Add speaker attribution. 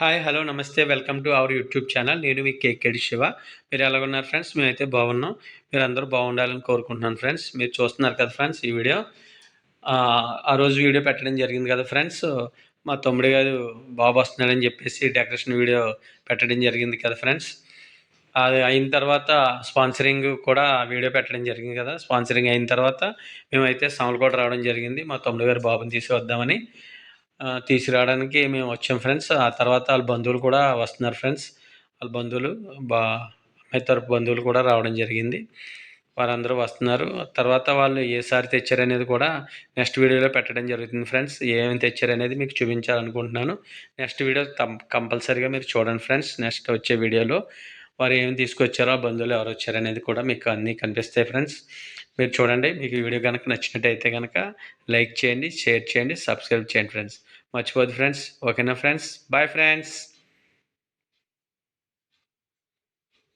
Speaker 1: Hi. Hello. నమస్తే. Welcome to our YouTube channel. నేను మీ కేకేడి శివ. మీరు ఎలాగున్నారు ఫ్రెండ్స్? మేమైతే బాగున్నాం. మీరందరూ బాగుండాలని కోరుకుంటున్నాను ఫ్రెండ్స్. మీరు చూస్తున్నారు కదా ఫ్రెండ్స్ ఈ వీడియో. ఆ రోజు వీడియో పెట్టడం జరిగింది కదా ఫ్రెండ్స్. మా తమ్ముడు గారు బాబు వస్తున్నాడని చెప్పేసి డెకరేషన్ వీడియో పెట్టడం జరిగింది కదా ఫ్రెండ్స్. అది అయిన తర్వాత స్పాన్సరింగ్ కూడా వీడియో పెట్టడం జరిగింది కదా. స్పాన్సరింగ్ అయిన తర్వాత మేమైతే సామర్లకోట రావడం జరిగింది. మా తమ్ముడు గారు బాబుని తీసుకొద్దామని. తీసుకురావడానికి మేము వచ్చాం ఫ్రెండ్స్. ఆ తర్వాత వాళ్ళ బంధువులు కూడా వస్తున్నారు ఫ్రెండ్స్. వాళ్ళ బంధువులు బా అమ్మాయి తరపు బంధువులు కూడా రావడం జరిగింది. వారందరూ వస్తున్నారు. తర్వాత వాళ్ళు ఏ సారీ తెచ్చారనేది కూడా నెక్స్ట్ వీడియోలో పెట్టడం జరుగుతుంది ఫ్రెండ్స్. ఏమేమి తెచ్చారనేది మీకు చూపించాలనుకుంటున్నాను. నెక్స్ట్ వీడియో కంపల్సరీగా మీరు చూడండి ఫ్రెండ్స్. నెక్స్ట్ వచ్చే వీడియోలో వారు ఏమి తీసుకొచ్చారో, ఆ బంధువులు ఎవరు వచ్చారనేది కూడా మీకు అన్నీ కనిపిస్తాయి ఫ్రెండ్స్. మీరు చూడండి. మీకు ఈ వీడియో కనుక నచ్చినట్టయితే కనుక లైక్ చేయండి, షేర్ చేయండి, సబ్స్క్రైబ్ చేయండి ఫ్రెండ్స్. మర్చిపోద్దు ఫ్రెండ్స్. ఓకేనా ఫ్రెండ్స్? Bye friends.